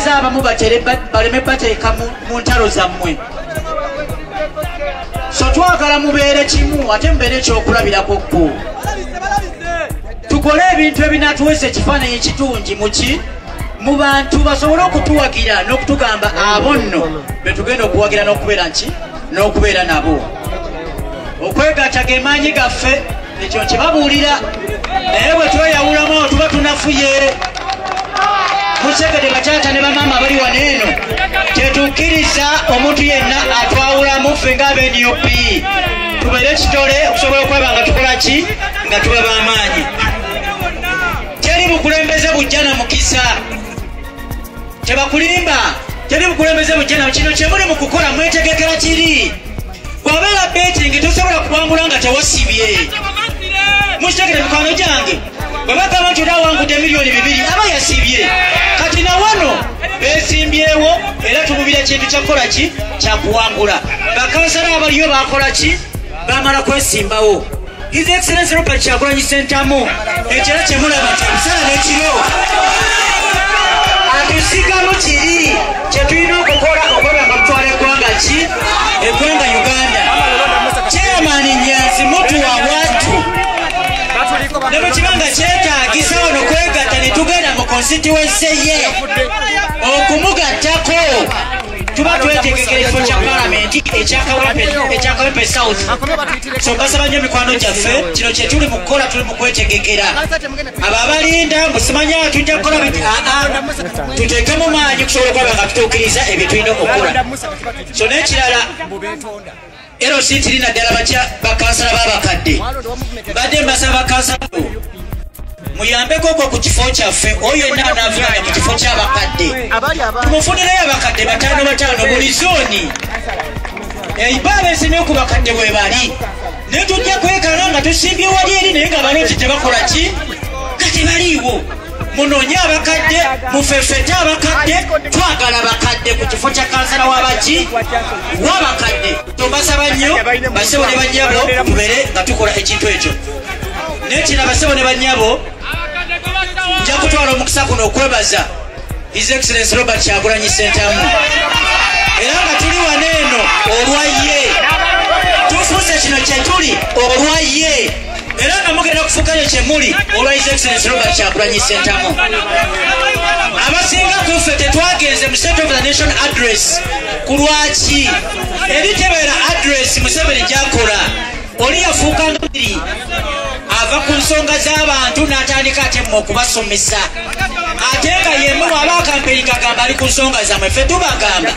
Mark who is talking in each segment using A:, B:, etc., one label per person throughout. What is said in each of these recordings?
A: abakulembeze abamu baleme bateeka mu ntalo zammwe. So twagala mubeere kimu ate mubeere ekyokulabirako kko. Tukole ebintu ebinatuwesa ekifaananyi ekirungi mu bantu basobole okutuwagira n'okutugamba abo nno be tugenda okuwagira n'okubeera nki n'okubeera nabo. Okwegatta ge maanyi gaffe ekyo nkibabuulira, naye bwe tweyawulamu tuba tunafuye. Musegede bataata ne bamaama bali wano eno tetukkiriza omuntu yenna atwawulamu ffe ng'ab'NUP. Tubeere ekitole okusobola okweba nga tukola ki nga tuba b'amaanyi. Teri bukulembeze bujja na mukisa, tebakulimba. Teri bukulembeze bujja na kino kye muli mu kukola mwetegekera kiri. Bw'abeera betingi tosobola kuwangula nga tewasibye. Musegede mikwano gyange bwe bagamba nti olawangudde miliyoni 2 aba yasibye. Kati na wano beesimbyewo era tumubira kintu kyakukola ki kyakuwangula. Bakansala abaliyo bakola ki bamala kwesimbawo. His Excellency Robert Kyagulanyi Ssentamu ekiro kyemulaba nti ebisala n'ekiro atusigamu kiri kyetulina okukola okweba nga tutwala eggwanga ki eggwanga Uganda. Chairman Nyanzi mutu wa watu ne bwe kibanga kyetaagisa ono kwegatta ne tugenda mu constituency ye okumugattako tuba twetegekera ekifo kya palamenti ekyakawempe South. So mbasaba nnyo mikwano gyaffe kino kye tuli mu kukola, tuli mu kwetegekera. Abo abalinda musimanya tujja kukola biti tuteekemu maanyi kusobola okwaba nga tutuukiriza ebyo tulina okukola. So n'ekirala era osintirina ddala bakansala b'abakadde badde mbasaba bakansala muyambeko okwo ku kifo kyaffe oyo yenna anaavuganya mu kifo ky'abakadde tumufunireyo abakadde 5 buli zooni. Eibaba esemye ku bakadde bwe bali ne tujja kwekala nga tusimbye wali eri naye nga balonzi tebakola ki nga tebaliiwo. Munoonye abakadde mufefete abakadde twagala bakadde ku kifo kya kansala wabaki w'abakadde. Tubasaba nnyo basebo ne bannyabo tubeere nga tukola ekintu ekyo. Nekira basebo ne bannyabo nja kutwala omukisa kuno okwebaza His Excellency Robert Kyagulanyi Ssentamu era nga tuli wano eno olwaye tufuuse kino kye tuli olwaye era nga mugenda kufuukayo kye muli olwa His Excellency Robert Kyagulanyi Ssentamu. Abasinga ku ffe tetwagenze mu State of the Nation address ku lwaki ebitebeera address Museveni gyakola oli yafuuka ngiri ava ku nsonga z'abantu n'atandika ate mu okubasomesa ate nga yemu aba akampeyinga agamba ali ku nsonga zammwe. Ffe tubagamba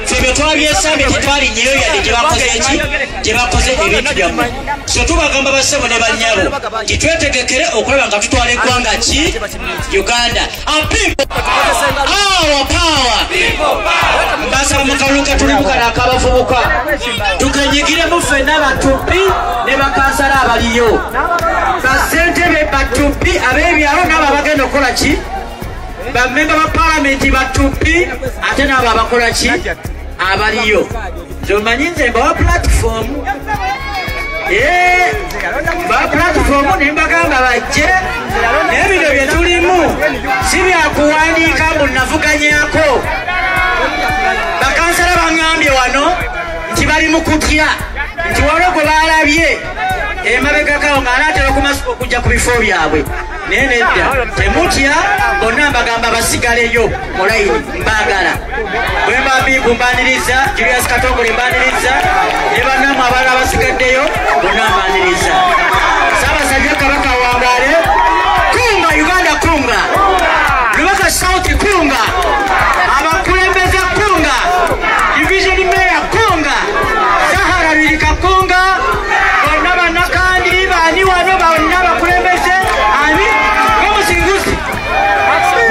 A: ffe bye twabyesambe tetwalinnyeyo yadde gye bakoze eki gye bakoze ebintu byammwe. So tubagamba bassebo ne bannyabo nti twetegekere okulaba nga tutwala eggwanga ki Uganda. Our power. Mbasaba mu kalulu ke tulimu kano ak'abavubuka tukenyigiremu ffenna batuppi ne bakansala abaliyo basentebe batuppi ab'ebyalo n'abo abagenda okukola ki bamemba ba palamenti batuppi ate n'abo abakola ki abaliyo. Zomanyi nze mbawa platform ba platform ne mbagamba bajje naye bino bye tulimu si byakuwandiika munavuganyako. Bakansala baŋŋambye wano nti bali mu kutya nti waliwo gwe baalabye emabegakawo ng'anaatera okumasuka okujja ku bifo byabwe naye nedda temutya bonna mbagamba basigaleyo mu layini mbaagala bwe mbambiiku mbaniriza Julius Katongole mbaniriza ne bannamu abalala basigaddeyo bonna mbaniriza. Ssaabasajja Kabaka Wangale kunga Uganda kunga Lubaka South kunga abakulembeze kunga Division Mayor kunga Sahara Lirika kunga bonna bannakandi bani wano bonna bakulembeze ani bamusinguzi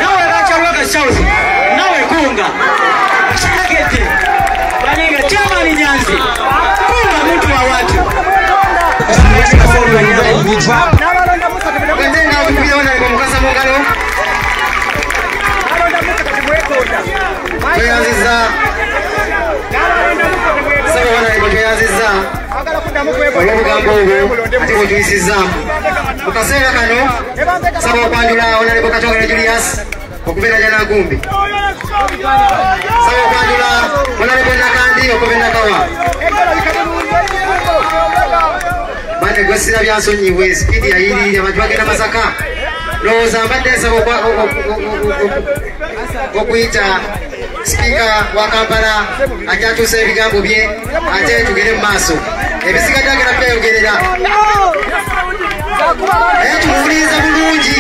A: nawe bacha Lubaka South nawe kunga kitegete balinga Chairman Nyanzi kunga muntu wa watu olw'obugambo obwo ate bwetuyisizza mu kaseera kano saba okwanjula Honorable Katongole Julius
B: okubera jana gumbi sawa kwanjula mulabona kandi okubera kawa bane gwesira byansonyiwe speed yayirire abantu bagenda Masaka loza mbadesa okuyita speaker wa Kampala ajatusa ebigambo bye ate tugere mu maaso ebisigadagera byayogerera tumuwuliza bulungi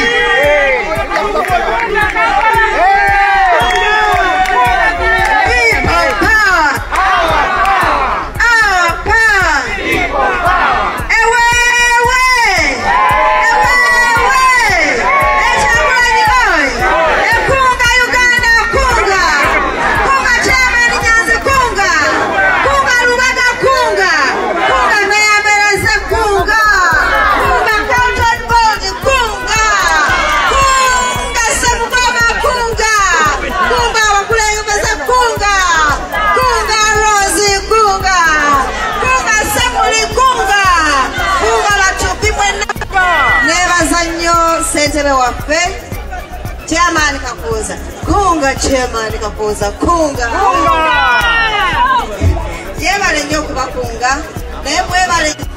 B: Sentebe waffe chairman Kapuuza kunga chairman Kapuuza kunga yebale nnyo okubakunga naye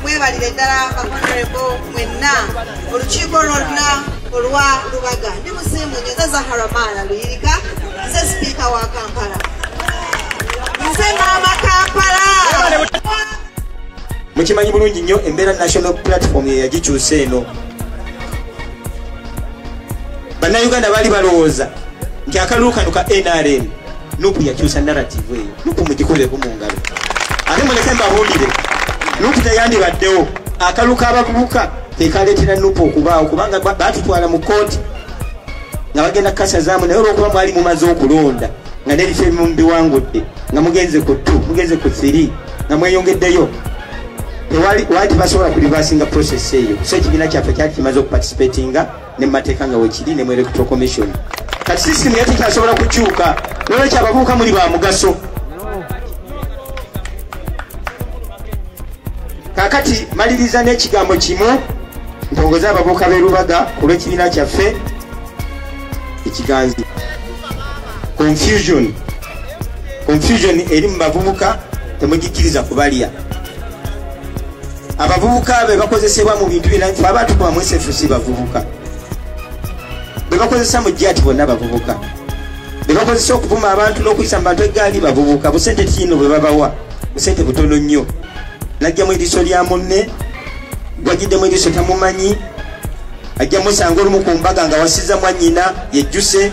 B: mwebalire ddala honorable mwenna olukiiko lwonna olwa Lubaga ndi musiimu nyoza Zahara Maana Luyirika nze speaker wa Kampala nze mama Kampala
C: mukimanyi bulungi nnyo embeera national platform yeyagikyusa eno bannayuganda bali balowooza nti akalulu kano ka NRM nupu yakyusa narrative eyo nupu mugikuleku mu ngalo ate muleke mbabuulire nupu teyandibaddewo akalulu k'abavubuka tekaleetera nupu okubaawo kubanga baatutwala mu kooti nga bagenda kukasa zaamu naye olwokuba mwali mumaze okulonda nga n'ebifo ebimu mubiwangudde nga mugenze ku 2 mugenze ku 3 nga mweyongeddeyo wali basobola kulivasinga process eyo so ekibiina kyaffe kyali kimaze okuparticipatinga ne mateeka nga wekiri ne mu electoral commission kati system yate kyasobola kukyuka nolwekyo abavubuka muli ba mugaso kakati maliriza n'ekigambo kimu ntongoza abavubuka b'e Lubaga ku lw'ekibiina kyaffe ekiganzi confusion eri mu bavubuka temugikiriza kubalya abavubuka be bakozesebwa mu bintu bina fe abantu kwa mu SFC bavubuka be bakozesa mu jati bonna bavubuka be bakozesa okuvuma abantu n'okuyisa mu bantu eggaali bavubuka busente kino bwe babawa busente butono nnyo najja mu ediso lya munne gwagidde mu ediso tamumanyi ajja musanga olumu ku mbaga nga wasiza mwannyina yejjuse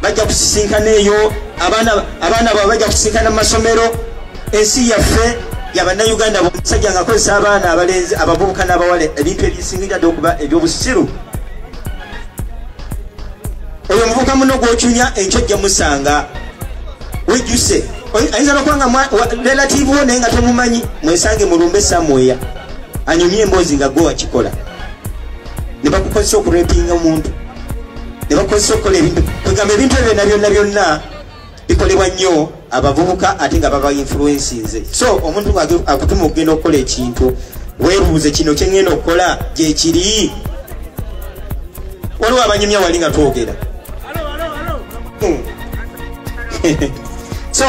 C: bajja kusisinkana eyo abaana bwe bajja kusisinkana mu masomero ensi yaffe yabannayuganda bomusajja nga akozesa abaana abalenzi abavubuka n'abawala ebintu ebisingira ddala okuba ebyobusiru oyo omuvubuka muno gw'okyunya enkyo ojja musanga wejjuse ayinza n'okubanga relative wo naye nga tomumanyi mwesange mulumbe samweya anyumye emboozi nga gwe wakikola ne bakukozesa okurepinga omuntu ne bakozesa okukola ebintu kwegamba ebintu ebyo byonna bikolebwa nnyo abavubuka ate nga baba influencinze so omuntu akutuma okugenda okukola ekintu weebuuze kino kyengenda okukola gyekiri waliwo abanyumya wali nga twogera so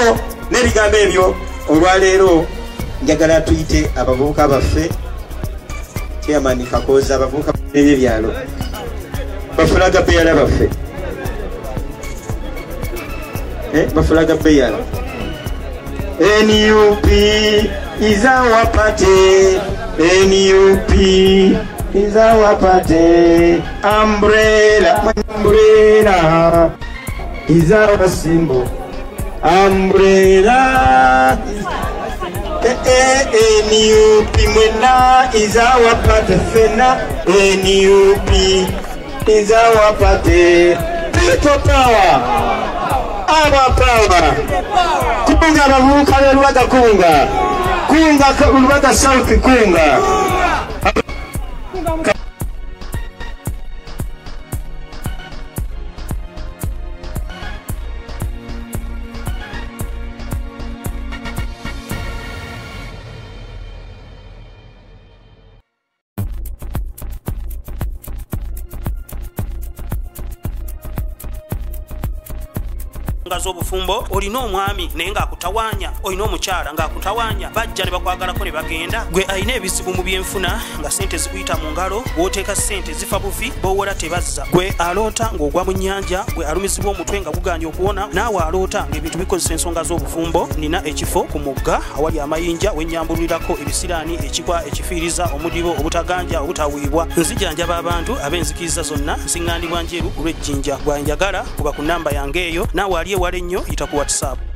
C: n'ebigambo ebyo olwaleero njagala tuyite abavubuka baffe chairman Kakoza abavubuka n'ebyebyalo bafulaga beyala baffe bafulaga beyala NUP is our party NUP is our party umbrella is our symbol umbrella NUP mwena is our party fena NUP is our party people power our power kunga abavubuka b'e Lubaga kunga Lubaga South kunga
D: ensonga z'obufumbo olina omwami naye ng'akutawanya olina omukyala ng'akutawanya bajja ne bakwagalako ne bagenda gwe alina ebizibu mu byenfuna nga sente zikuyita mu ngalo w'oteeka sente zifa bufi b'owola tebazza gwe aloota ng'ogwa mu nnyanja gwe alumizibwa omutwe nga guganye okuwona naawe aloota ng'ebintu bikozesa ensonga z'obufumbo nina ekifo ku mugga awali amayinja wennyambulirako ebisiraani ekikwa ekifiiriza omudibo obutaganja obutawiibwa nzijanjaba abantu ab'enzikiriza zonna nsiŋŋandibwa njeru olw'ejjinja bwanjagala kuba ku nnamba yange eyo naawe ali ewala ennyo yita ku WhatsApp